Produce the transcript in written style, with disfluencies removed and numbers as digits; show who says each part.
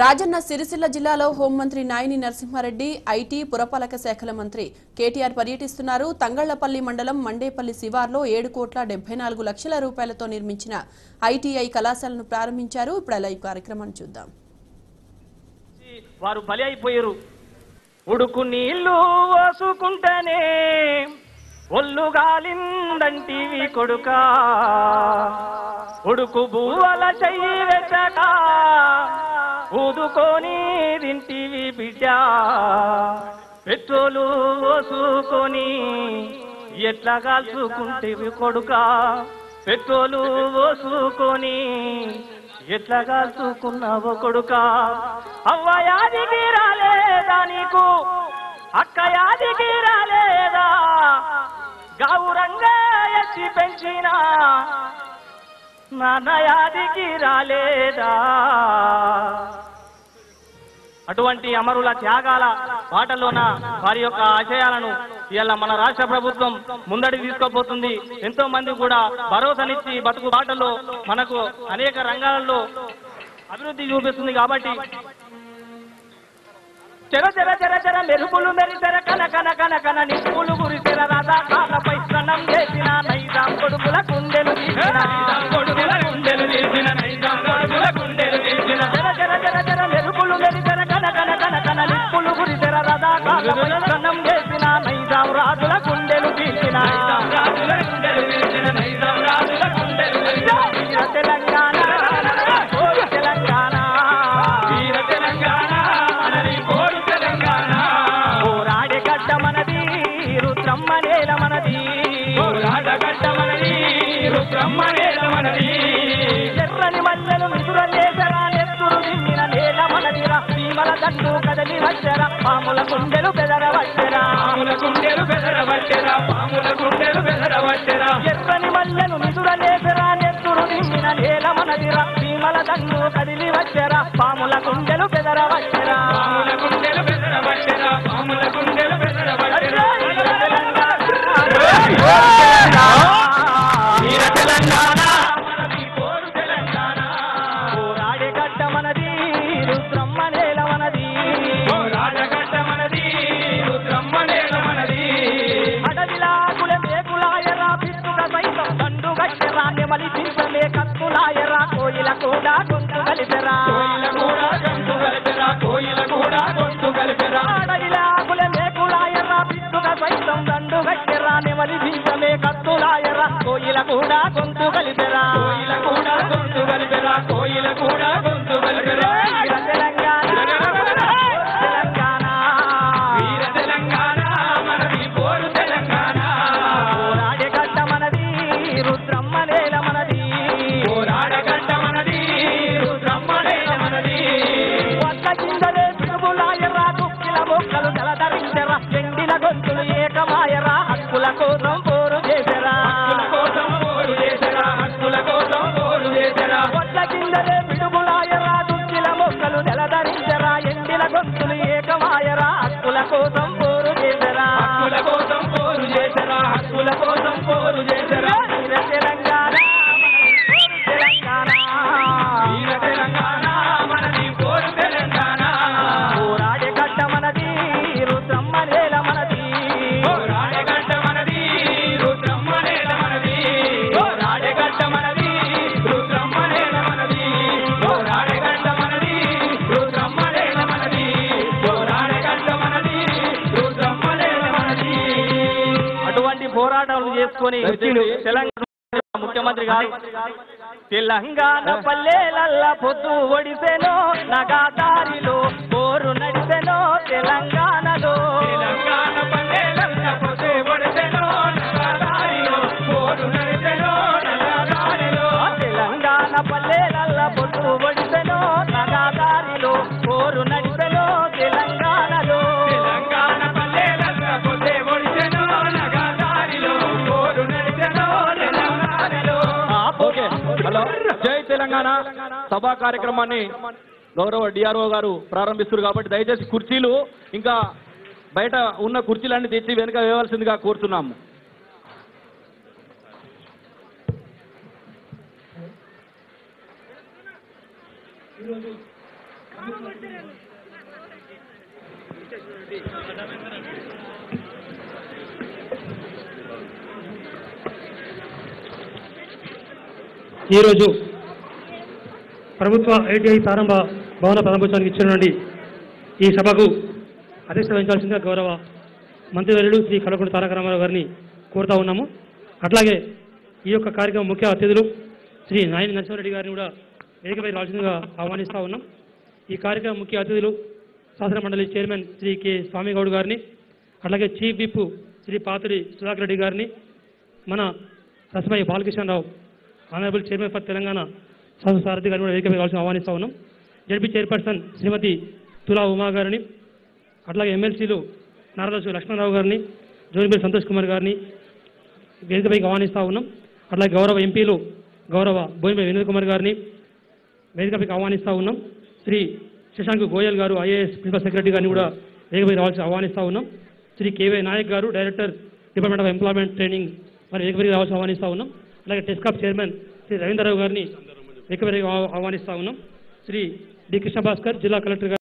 Speaker 1: రాజన్న సిరిసిల్ల జిల్లాలో హోంమంత్రి నాయిని నరసింహారెడ్డి, ఐటీ, పురపాలక శాఖల మంత్రి కేటీఆర్ పర్యటిస్తున్నారు. తంగళ్లపల్లి మండలం మండేపల్లి శివార్లో 7,74,00,000 రూపాయలతో నిర్మించిన ఐటీఐ కళాశాలను ప్రారంభించారు. ఇప్పుడు లైవ్ కార్యక్రమాన్ని చూద్దాం.
Speaker 2: వారు బలి అయిపోయారు. ఉడుకు నీళ్లు పోసుకుంటేనే ఒళ్ళు గాలిందంటివి కొడుకా, ఉడుకు బువ్వల చెయ్యి వెచ్చక ఊదుకొని తింటివి బిడ్డ, పెట్రోలు పోసుకొని ఎట్లా కాల్చుకుంటేవి కొడుకా, పెట్రోలు పోసుకొని ఎట్లా కాల్చుకున్నావు కొడుకా. అవ్వ యాదికి రాలేదా నీకు, అక్క యాదికి రాలేదా, గౌరంగా ఎత్తి పెంచిన నాన్న యాదికి రాలేదా. అటువంటి అమరుల త్యాగాల బాటలోన వారి యొక్క ఆశయాలను ఇలా మన రాష్ట్ర ప్రభుత్వం ముందడికి తీసుకోబోతుంది. ఎంతో మంది కూడా భరోసానిచ్చి బతుకు బాటలో మనకు అనేక రంగాలలో అభివృద్ధి చూపిస్తుంది. కాబట్టి చెర చెర చెర చెర మెరుపులు మెరిసెర కన కన కన కన నిప్పులు గురిసెర రాధాకాలపై స్నానం చేసిన నైజాం కొడుకుల గుండెలు తీసిన, కొడుకుల గుండెలు తీసిన, నైజాం కొడుకుల గుండెలు తీసిన. చెర చెర చెర చెర మెరుపులు మెరిసెర కన కన కన కన నిప్పులు గురిసెర రాధాకాలపై స్నానం చేసిన నైజాం రాజుల గుండెలు తీసిన, రాజుల గుండెలు తీసిన, నైజాం రాజుల గుండెలు తీసిన. వీర తెలంగాణ తెలంగాణ, వీర తెలంగాణ మనది కోరు తెలంగాణ. పోరాడగడ్డ మనది రుద్రమ్మ నేల మనది, పోరాడగడ్డ మనది రుద్రమ్మ నేల మనది. ఎర్రని మల్లెలు మిదురలేసరా నెత్తురు నిండిన నేల మనదిరా, సీమల దండు కదలి వచ్చరా పాముల గుండెలు బెదరవచ్చరా, పాముల గుండెలు బెదరవచ్చరా, పాముల గుండెలు బెదరవచ్చరా. ఎర్రని మల్లెలు మిదురలేసరా నెత్తురు నిండిన నేల మనదిరా, సీమల దండు కదిలి వచ్చరా పాముల గుండెలు బెదరవచ్చరా, పాముల గుండెలు బెదరవచ్చరా, పాముల గుండెలు బెదరవచ్చరా. వీర తెలంగాణ మనది కోరు తెలంగాణ. పోరాడగడ్డ మనది రుద్రమ్మ నేల మనది, పోరాడగడ్డ మనది రుద్రమ్మ నేల మనది. అడవిలాగుల మేకులాయరా పిస్తుక సైతం దండు గట్టెరా, నెమలి చింతలే కత్తులాయరా కోయిల కూడా గొంతు కలిపెరా, కోయిల కూడా గొంతు కలిపెరా, కోయిల కూడా గొంతు కలిపెరా. అడవిలాగుల మేకులాయరా పిస్తుక సైతం దండు గట్టెరా, నెమలి చింతలే కత్తులాయరా కోయిల కూడా గొంతు కలిపెరా, కోయిల కూడా గొంతు కలిపెరా, కోయిల కూడా గొంతు కలిపెరా. వీర తెలంగాణ తెలంగాణ, వీర తెలంగాణ మనది కోరు తెలంగాణ. పోరాడగడ్డ మనది రుద్రమ్మ నేల మనది, పోరాడగడ్డ మనది రుద్రమ్మ నేల మనది. వడ్ల కిందలే పిడుగులాయరా దుక్కిల మొక్కలు తలధరించరా, ఎండిన గొంతులు ఏకమాయరా హక్కుల కోసం పోరు చేసరా, హక్కుల కోసం పోరు చేసరా, హక్కుల కోసం పోరు చేసరా. వడ్ల కిందలే పిడుగులాయరా దుక్కిల మొక్కలు తలధరించరా, ఎండిన గొంతులు ఏకమాయరా హక్కుల కోసం పోరు చేసరా, హక్కుల కోసం పోరు చేసరా, హక్కుల కోసం పోరు చేసరా. వీర తెలంగాణ తెలంగాణ, వీర తెలంగాణ మనది కోరు తెలంగాణ. పోరాడగడ్డ మనది రుద్రమ్మ నేల మనది, పోరాడగడ్డ మనది రుద్రమ్మ నేల మనది, పోరాడగడ్డ మనది రుద్రమ్మ నేల మనది, పోరాడగడ్డ మనది రుద్రమ్మ నేల మనది, పోరాడగడ్డ మనది రుద్రమ్మ నేల మనది. అటువంటి పోరాటాలు చేసుకొని తెలంగాణ ముఖ్యమంత్రి గారు తెలంగాణ పల్లెలల్ల పొద్దు ఒడిసెనో, నగాదారిలో పోరు నడిసెనో తెలంగాణలో, తెలంగాణ పల్లెలల్ల పొద్దు ఒడిసెనో, నగాదారిలో పోరు నడిసెనో నగాదారిలో. తెలంగాణ పల్లెలల్ల పొద్దు ఒడిసెనో, నగాదారిలో పోరు నడిసెనో తెలంగాణలో, తెలంగాణ పల్లెలల్ల పొద్దు ఒడిసెనో, నగాదారిలో పోరు నడిసెనో తెలంగాణలో.
Speaker 3: ఓకే, హలో, జై తెలంగాణ సభా కార్యక్రమాన్ని గౌరవ డిఆర్ఓ గారు ప్రారంభిస్తున్నారు. కాబట్టి దయచేసి కుర్చీలు ఇంకా బయట ఉన్న కుర్చీలన్నీ తెచ్చి వెనుక వేయవలసిందిగా కోరుతున్నాము.
Speaker 4: ఈరోజు ప్రభుత్వ ఐటీఐ ప్రారంభ భవన ప్రారంభోత్సవానికి ఇచ్చినటువంటి ఈ సభకు అధ్యక్షత వహించాల్సిందిగా గౌరవ మంత్రివర్యులు శ్రీ కల్వకుంట్ల తారక రామారావు గారిని కోరుతా ఉన్నాము. అట్లాగే ఈ యొక్క కార్యక్రమం ముఖ్య అతిథులు శ్రీ నాయని నరసింహారెడ్డి గారిని కూడా వేదికపై రావాల్సిందిగా ఆహ్వానిస్తూ ఉన్నాం. ఈ కార్యక్రమం ముఖ్య అతిథులు శాసన మండలి చైర్మన్ శ్రీ కె స్వామిగౌడ్ గారిని, అట్లాగే చీఫ్ విప్ శ్రీ పాతుడి సుధాకర్ రెడ్డి గారిని, మన Rasamayi Balakrishna Rao honourable chairman for Telangana సారథి గారిని కూడా వేదికపై రావాల్సిన ఆహ్వానిస్తూ ఉన్నాం. జడ్పీ చైర్పర్సన్ శ్రీమతి తులా ఉమా గారిని, అట్లాగే ఎమ్మెల్సీలు నారదాసు లక్ష్మణరావు గారిని, జోనిపల్లి సంతోష్ కుమార్ గారిని వేదికపైకి ఆహ్వానిస్తూ ఉన్నాం. అట్లాగే గౌరవ ఎంపీలు గౌరవ బోయినపల్లి వినోద్ కుమార్ గారిని వేదికపైకి ఆహ్వానిస్తూ ఉన్నాం. శ్రీ శశాంక్ గోయల్ గారు ఐఏఎస్ ప్రిన్సిపల్ సెక్రటరీ గారిని కూడా వేదికపై రావాల్సి ఆహ్వానిస్తూ ఉన్నాం. శ్రీ కేవై నాయక్ గారు director department of employment training మరి వేదికపైకి రావాల్సి ఆహ్వానిస్తూ ఉన్నాం. అలాగే టెస్కాప్ చైర్మన్ శ్రీ రవీంద్రరావు గారిని వేదికపైకి ఆహ్వానిస్తూ ఉన్నాం. శ్రీ డి కృష్ణ భాస్కర్ జిల్లా కలెక్టర్ గారు